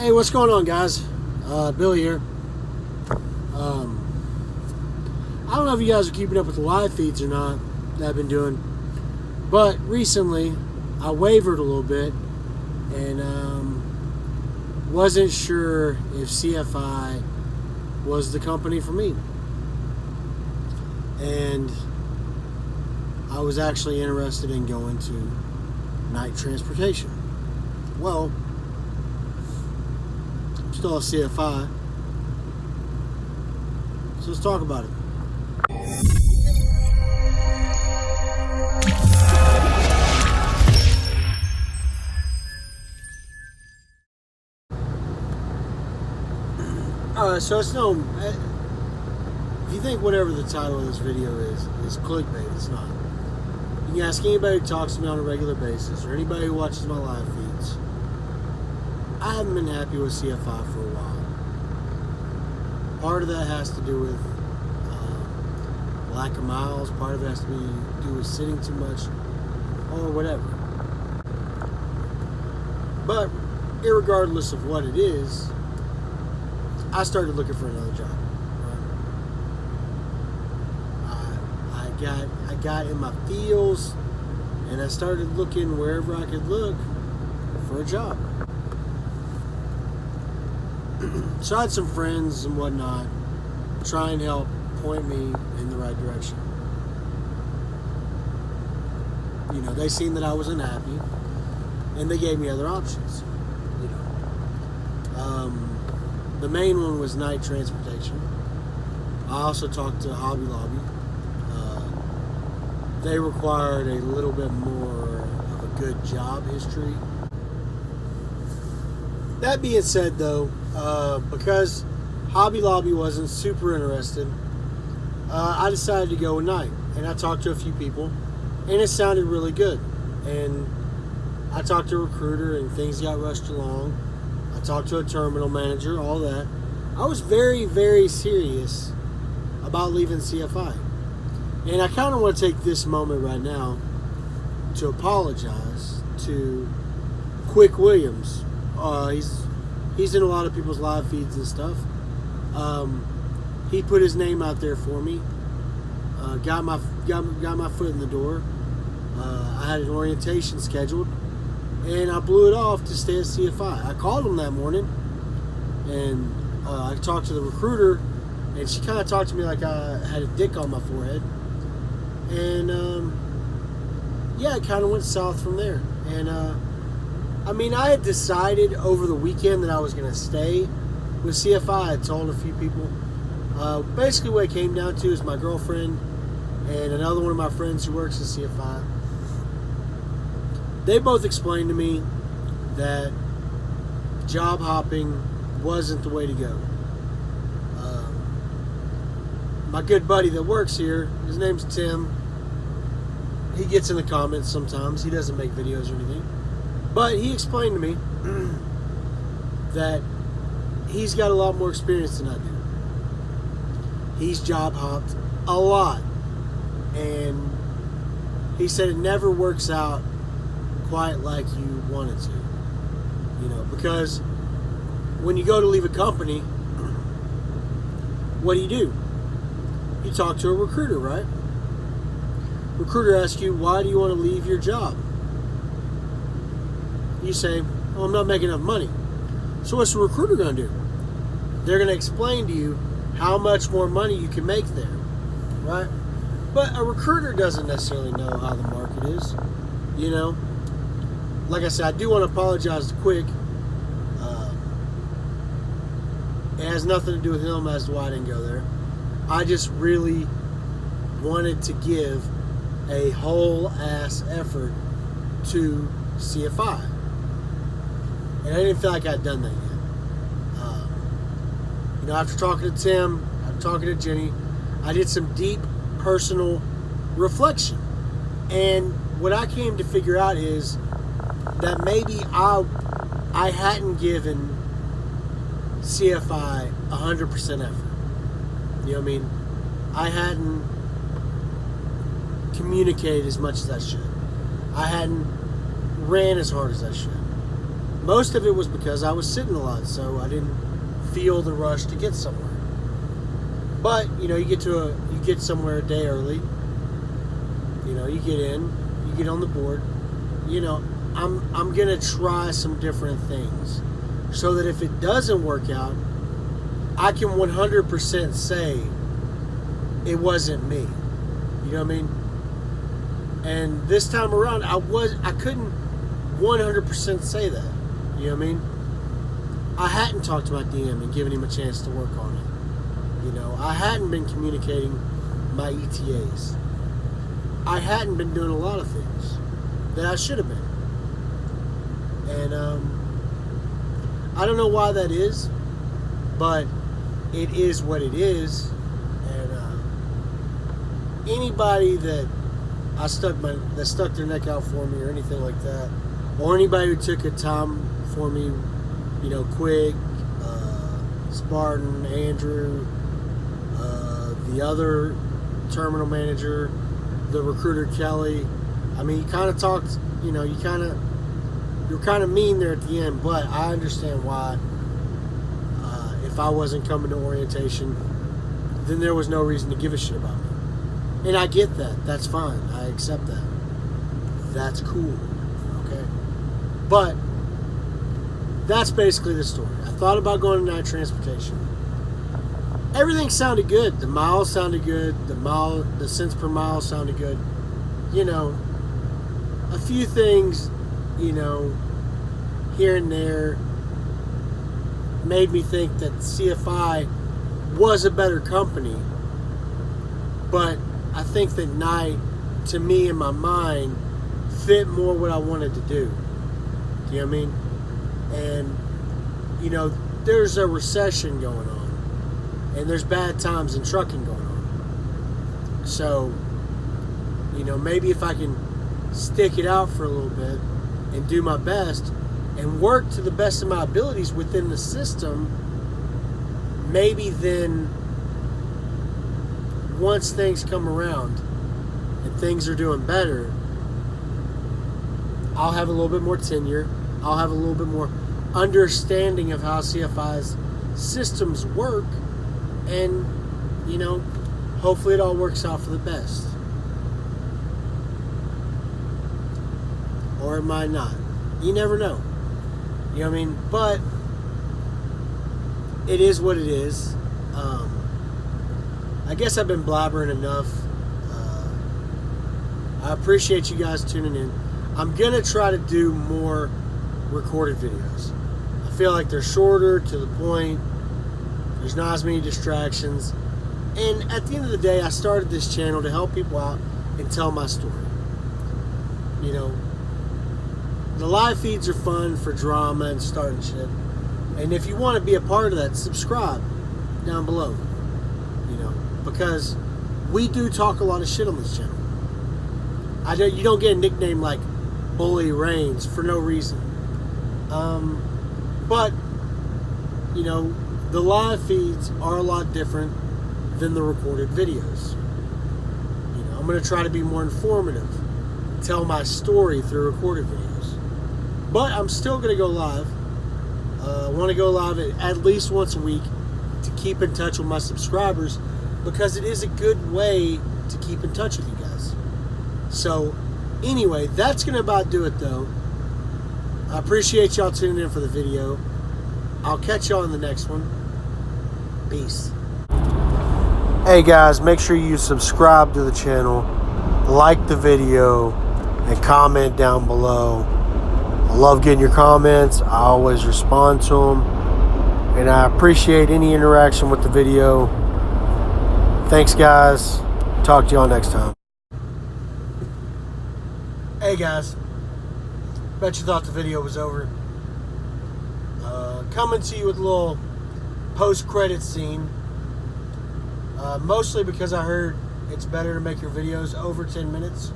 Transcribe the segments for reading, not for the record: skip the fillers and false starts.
Hey, what's going on, guys? Bill here. I don't know if you guys are keeping up with the live feeds or not that I've been doing, but recently I wavered a little bit and wasn't sure if CFI was the company for me. And I was actually interested in going to night transportation. Well, I'm still a CFI, so let's talk about it. So it's no. If you think whatever the title of this video is clickbait, it's not. You can ask anybody who talks to me on a regular basis, or anybody who watches my live feeds. I haven't been happy with CFI for a while. Part of that has to do with lack of miles. Part of it has to do with sitting too much, or whatever. But irregardless of what it is, I started looking for another job. Right? I got in my feels, and I started looking wherever I could look for a job. So I had some friends and whatnot try and help point me in the right direction. You know, they seen that I was unhappy, and they gave me other options. You know, the main one was night transportation. I also talked to Hobby Lobby. They required a little bit more of a good job history. That being said, though, because Hobby Lobby wasn't super interested, I decided to go at night. And I talked to a few people, and it sounded really good. And I talked to a recruiter, and things got rushed along. I talked to a terminal manager, all that. I was very, very serious about leaving CFI. And I kind of want to take this moment right now to apologize to Quick Williams. He's in a lot of people's live feeds and stuff. He put his name out there for me. Got my foot in the door. I had an orientation scheduled, and I blew it off to stay at CFI. I called him that morning, and I talked to the recruiter, and she kind of talked to me like I had a dick on my forehead. And yeah, it kind of went south from there. And I mean, I had decided over the weekend that I was going to stay with CFI. I told a few people. Basically, what it came down to is my girlfriend and another one of my friends who works at CFI. They both explained to me that job hopping wasn't the way to go. My good buddy that works here, his name's Tim. He gets in the comments sometimes. He doesn't make videos or anything. But he explained to me that he's got a lot more experience than I do. He's job hopped a lot. And he said it never works out quite like you want it to. You know, because when you go to leave a company, what do? You talk to a recruiter, right? Recruiter asks you, why do you want to leave your job? You say, well, I'm not making enough money. So what's the recruiter going to do? They're going to explain to you how much more money you can make there, right? But a recruiter doesn't necessarily know how the market is, you know? Like I said, I do want to apologize to Quick. It has nothing to do with him as to why I didn't go there. I just really wanted to give a whole ass effort to CFI. And I didn't feel like I'd done that yet. You know, after talking to Tim, after talking to Jenny, I did some deep personal reflection. And what I came to figure out is that maybe I hadn't given CFI 100% effort. You know what I mean? I hadn't communicated as much as I should. I hadn't ran as hard as I should. Most of it was because I was sitting a lot, so I didn't feel the rush to get somewhere. But you get somewhere a day early. You get in, you get on the board. I'm gonna try some different things, so that if it doesn't work out, I can 100% say it wasn't me. You know what I mean? And this time around, I couldn't 100% say that. You know what I mean? I hadn't talked to my DM and given him a chance to work on it. I hadn't been communicating my ETAs. I hadn't been doing a lot of things that I should have been. And I don't know why that is, but it is what it is. And anybody that stuck their neck out for me or anything like that, or anybody who took a time for me, Quick, Spartan, Andrew, the other terminal manager, the recruiter Kelly. I mean, you kind of talked, you're kind of mean there at the end, but I understand why. If I wasn't coming to orientation, then there was no reason to give a shit about me. And I get that. That's fine. I accept that. That's cool. Okay? But that's basically the story. I thought about going to night transportation. Everything sounded good. The miles sounded good. The cents per mile sounded good. A few things, here and there made me think that CFI was a better company. But I think that night, to me, in my mind, fit more what I wanted to do. Do you know what I mean? And, there's a recession going on. And there's bad times in trucking going on. So, maybe if I can stick it out for a little bit and do my best and work to the best of my abilities within the system, maybe then once things come around and things are doing better, I'll have a little bit more tenure. I'll have a little bit more understanding of how CFI's systems work, and hopefully it all works out for the best. Or it might not. You never know. You know what I mean? But it is what it is. I guess I've been blabbering enough. I appreciate you guys tuning in. I'm going to try to do more recorded videos. I feel like they're shorter, to the point. There's not as many distractions. And at the end of the day, I started this channel to help people out and tell my story. The live feeds are fun for drama and starting shit. And if you want to be a part of that, subscribe down below. Because we do talk a lot of shit on this channel. You don't get a nickname like Bully Reigns for no reason. But the live feeds are a lot different than the recorded videos. I'm going to try to be more informative, tell my story through recorded videos. But I'm still going to go live. I want to go live at least once a week to keep in touch with my subscribers, because it is a good way to keep in touch with you guys. So anyway, that's going to about do it though. I appreciate y'all tuning in for the video. I'll catch y'all in the next one. Peace. Hey guys, make sure you subscribe to the channel, like the video, and comment down below. I love getting your comments. I always respond to them, and I appreciate any interaction with the video. Thanks guys. Talk to y'all next time. Hey guys, bet you thought the video was over. Coming to you with a little post-credit scene. Mostly because I heard it's better to make your videos over 10 minutes.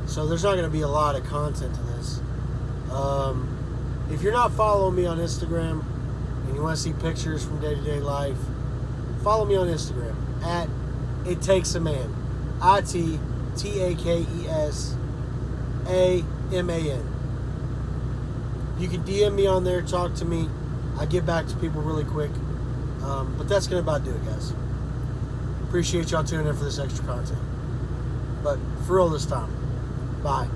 So there's not going to be a lot of content to this. If you're not following me on Instagram and you want to see pictures from day-to-day life, follow me on Instagram at It Takes a Man. ITTAKESAMAN. You can DM me on there, talk to me. I get back to people really quick. But that's going to about do it, guys. Appreciate y'all tuning in for this extra content. But for real this time, bye.